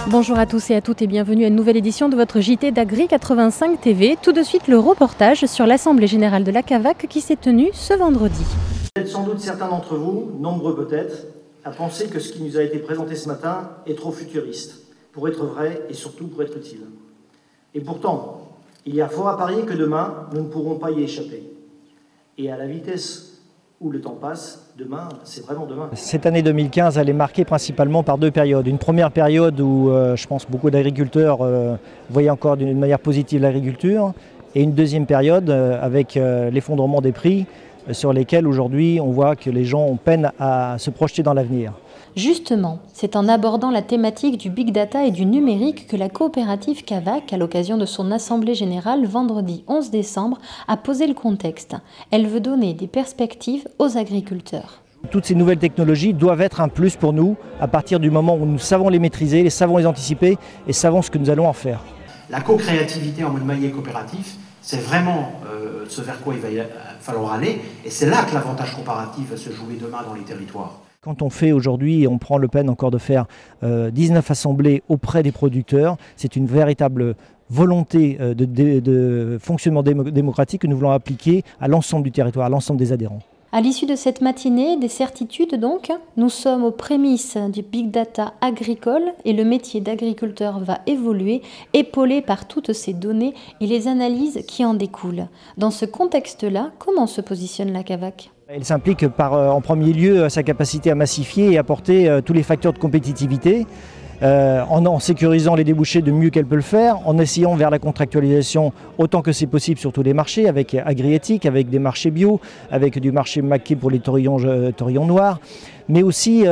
Bonjour à tous et à toutes et bienvenue à une nouvelle édition de votre JT d'Agri 85 TV. Tout de suite le reportage sur l'Assemblée Générale de la CAVAC qui s'est tenue ce vendredi. Vous êtes sans doute certains d'entre vous, nombreux peut-être, à penser que ce qui nous a été présenté ce matin est trop futuriste, pour être vrai et surtout pour être utile. Et pourtant, il y a fort à parier que demain, nous ne pourrons pas y échapper. Et à la vitesse où le temps passe, demain, c'est vraiment demain. Cette année 2015, elle est marquée principalement par deux périodes. Une première période où je pense beaucoup d'agriculteurs voyaient encore d'une manière positive l'agriculture, et une deuxième période avec l'effondrement des prix sur lesquels aujourd'hui on voit que les gens ont peine à se projeter dans l'avenir. Justement, c'est en abordant la thématique du big data et du numérique que la coopérative CAVAC, à l'occasion de son assemblée générale vendredi 11 décembre, a posé le contexte. Elle veut donner des perspectives aux agriculteurs. Toutes ces nouvelles technologies doivent être un plus pour nous à partir du moment où nous savons les maîtriser, savons les anticiper et savons ce que nous allons en faire. La co-créativité en mode maillet coopératif, c'est vraiment ce vers quoi il va falloir aller, et c'est là que l'avantage comparatif va se jouer demain dans les territoires. Quand on fait aujourd'hui, on prend le peine encore de faire 19 assemblées auprès des producteurs, c'est une véritable volonté de fonctionnement démocratique que nous voulons appliquer à l'ensemble du territoire, à l'ensemble des adhérents. À l'issue de cette matinée, des certitudes donc, nous sommes aux prémices du big data agricole et le métier d'agriculteur va évoluer, épaulé par toutes ces données et les analyses qui en découlent. Dans ce contexte-là, comment se positionne la CAVAC ? Elle s'implique par en premier lieu sa capacité à massifier et apporter tous les facteurs de compétitivité, en sécurisant les débouchés de mieux qu'elle peut le faire, en essayant vers la contractualisation autant que c'est possible sur tous les marchés, avec AgriEthique, avec des marchés bio, avec du marché maquet pour les taurillons noirs, mais aussi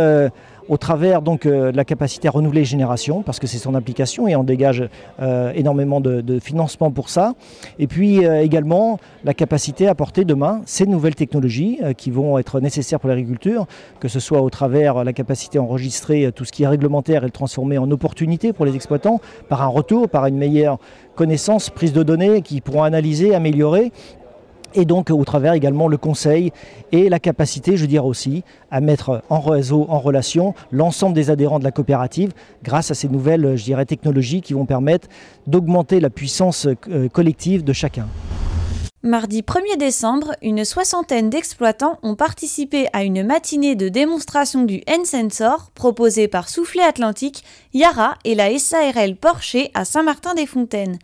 au travers donc, de la capacité à renouveler les générations, parce que c'est son application et on dégage énormément de financement pour ça. Et puis également la capacité à apporter demain ces nouvelles technologies qui vont être nécessaires pour l'agriculture, que ce soit au travers la capacité à enregistrer tout ce qui est réglementaire et le transformer en opportunité pour les exploitants, par un retour, par une meilleure connaissance, prise de données qui pourront analyser, améliorer. Et donc au travers également le conseil et la capacité, je dirais aussi, à mettre en réseau, en relation l'ensemble des adhérents de la coopérative grâce à ces nouvelles, je dirais, technologies qui vont permettre d'augmenter la puissance collective de chacun. Mardi 1er décembre, une soixantaine d'exploitants ont participé à une matinée de démonstration du N-Sensor proposée par Soufflet Atlantique, Yara et la SARL Porcher à Saint-Martin-des-Fontaines.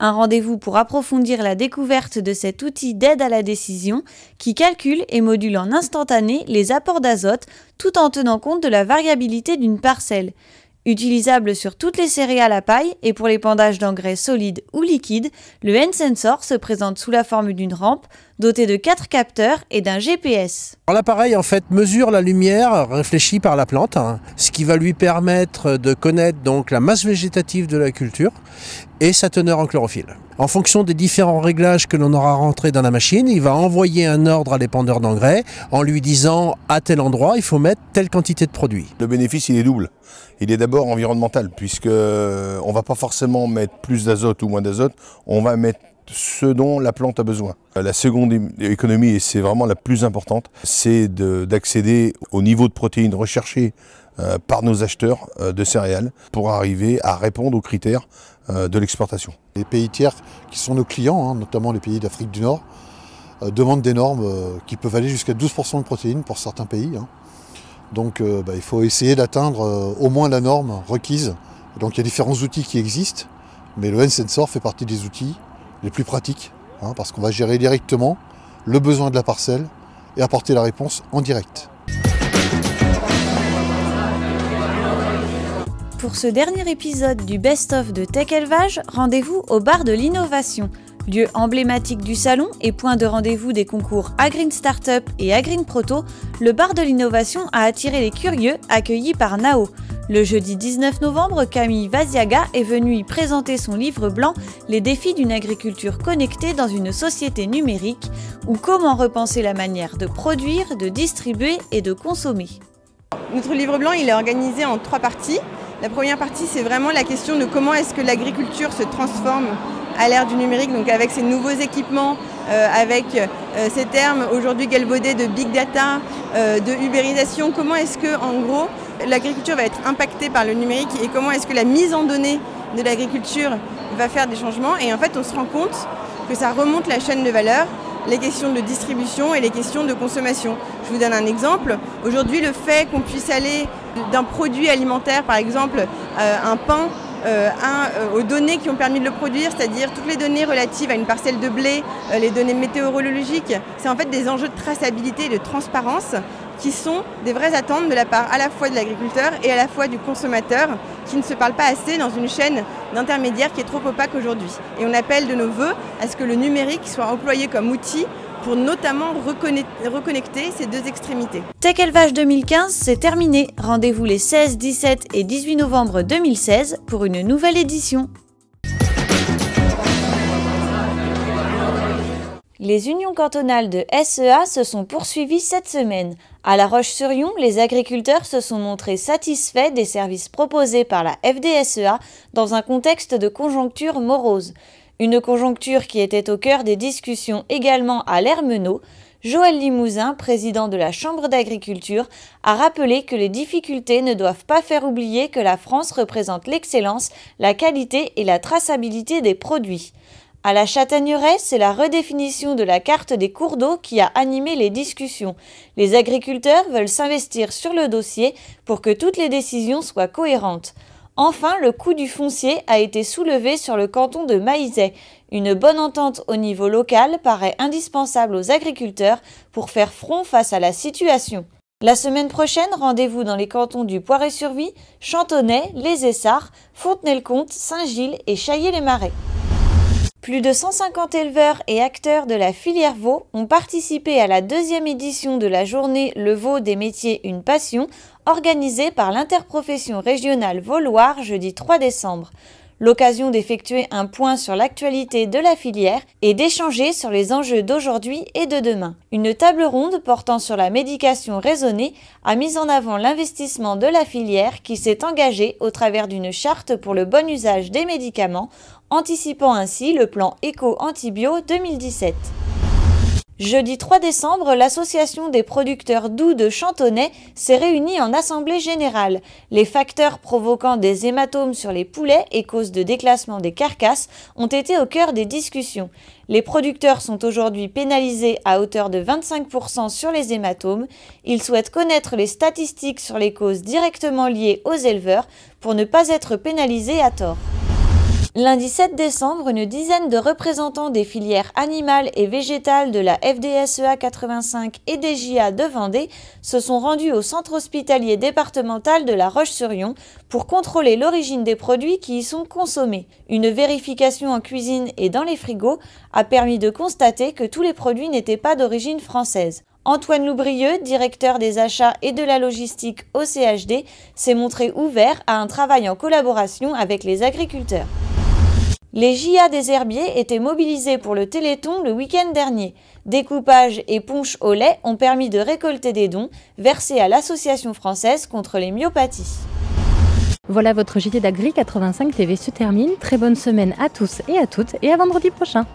Un rendez-vous pour approfondir la découverte de cet outil d'aide à la décision qui calcule et module en instantané les apports d'azote tout en tenant compte de la variabilité d'une parcelle. Utilisable sur toutes les céréales à paille et pour l'épandage d'engrais solides ou liquides, le N-Sensor se présente sous la forme d'une rampe dotée de 4 capteurs et d'un GPS. L'appareil en fait mesure la lumière réfléchie par la plante, ce qui va lui permettre de connaître donc la masse végétative de la culture et sa teneur en chlorophylle. En fonction des différents réglages que l'on aura rentrés dans la machine, il va envoyer un ordre à l'épandeur d'engrais en lui disant à tel endroit il faut mettre telle quantité de produit. Le bénéfice il est double. Il est d'abord environnemental puisque on ne va pas forcément mettre plus d'azote ou moins d'azote, on va mettre ce dont la plante a besoin. La seconde économie, et c'est vraiment la plus importante, c'est d'accéder au niveau de protéines recherché par nos acheteurs de céréales pour arriver à répondre aux critères de l'exportation. Les pays tiers qui sont nos clients, notamment les pays d'Afrique du Nord, demandent des normes qui peuvent aller jusqu'à 12% de protéines pour certains pays. Donc il faut essayer d'atteindre au moins la norme requise. Donc il y a différents outils qui existent, mais le N-Sensor fait partie des outils les plus pratiques, parce qu'on va gérer directement le besoin de la parcelle et apporter la réponse en direct. Pour ce dernier épisode du Best-of de Tech Élevage, rendez-vous au bar de l'innovation. Lieu emblématique du salon et point de rendez-vous des concours Agreen Startup et Agreen Proto, le bar de l'innovation a attiré les curieux accueillis par Nao. Le jeudi 19 novembre, Camille Vaziaga est venue y présenter son livre blanc « Les défis d'une agriculture connectée dans une société numérique » ou comment repenser la manière de produire, de distribuer et de consommer. Notre livre blanc il est organisé en 3 parties. La première partie, c'est vraiment la question de comment est-ce que l'agriculture se transforme à l'ère du numérique, donc avec ces nouveaux équipements avec ces termes aujourd'hui galvaudés de big data, de ubérisation. Comment est-ce que, en gros, l'agriculture va être impactée par le numérique et comment est-ce que la mise en données de l'agriculture va faire des changements. Et en fait, on se rend compte que ça remonte la chaîne de valeur, les questions de distribution et les questions de consommation. Je vous donne un exemple. Aujourd'hui, le fait qu'on puisse aller d'un produit alimentaire, par exemple un pain, aux données qui ont permis de le produire, c'est-à-dire toutes les données relatives à une parcelle de blé, les données météorologiques, c'est en fait des enjeux de traçabilité et de transparence qui sont des vraies attentes de la part à la fois de l'agriculteur et à la fois du consommateur qui ne se parlent pas assez dans une chaîne d'intermédiaires qui est trop opaque aujourd'hui. Et on appelle de nos vœux à ce que le numérique soit employé comme outil pour notamment reconnecter ces deux extrémités. Tech Élevage 2015, c'est terminé. Rendez-vous les 16, 17 et 18 novembre 2016 pour une nouvelle édition. Les unions cantonales de SEA se sont poursuivies cette semaine. À La Roche-sur-Yon, les agriculteurs se sont montrés satisfaits des services proposés par la FDSEA dans un contexte de conjoncture morose. Une conjoncture qui était au cœur des discussions également à l'Hermenot. Joël Limousin, président de la Chambre d'agriculture, a rappelé que les difficultés ne doivent pas faire oublier que la France représente l'excellence, la qualité et la traçabilité des produits. À la Châtaigneraie, c'est la redéfinition de la carte des cours d'eau qui a animé les discussions. Les agriculteurs veulent s'investir sur le dossier pour que toutes les décisions soient cohérentes. Enfin, le coût du foncier a été soulevé sur le canton de Maillezais. Une bonne entente au niveau local paraît indispensable aux agriculteurs pour faire front face à la situation. La semaine prochaine, rendez-vous dans les cantons du Poiré-sur-Vie, Chantonnay, Les Essarts, Fontenay-le-Comte, Saint-Gilles et Chaillé-les-Marais. Plus de 150 éleveurs et acteurs de la filière veau ont participé à la deuxième édition de la journée Le Veau des métiers, une passion, organisée par l'interprofession régionale Veau-Loire jeudi 3 décembre. L'occasion d'effectuer un point sur l'actualité de la filière et d'échanger sur les enjeux d'aujourd'hui et de demain. Une table ronde portant sur la médication raisonnée a mis en avant l'investissement de la filière qui s'est engagée au travers d'une charte pour le bon usage des médicaments, anticipant ainsi le plan Éco-Antibio 2017. Jeudi 3 décembre, l'association des producteurs d'oue de Chantonnay s'est réunie en assemblée générale. Les facteurs provoquant des hématomes sur les poulets et cause de déclassement des carcasses ont été au cœur des discussions. Les producteurs sont aujourd'hui pénalisés à hauteur de 25% sur les hématomes. Ils souhaitent connaître les statistiques sur les causes directement liées aux éleveurs pour ne pas être pénalisés à tort. Lundi 7 décembre, une dizaine de représentants des filières animales et végétales de la FDSEA 85 et des JA de Vendée se sont rendus au centre hospitalier départemental de La Roche-sur-Yon pour contrôler l'origine des produits qui y sont consommés. Une vérification en cuisine et dans les frigos a permis de constater que tous les produits n'étaient pas d'origine française. Antoine Loubrieux, directeur des achats et de la logistique au CHD, s'est montré ouvert à un travail en collaboration avec les agriculteurs. Les JA des herbiers étaient mobilisés pour le Téléthon le week-end dernier. Découpage et punch au lait ont permis de récolter des dons versés à l'Association française contre les myopathies. Voilà, votre JT d'Agri 85 TV se termine. Très bonne semaine à tous et à toutes et à vendredi prochain.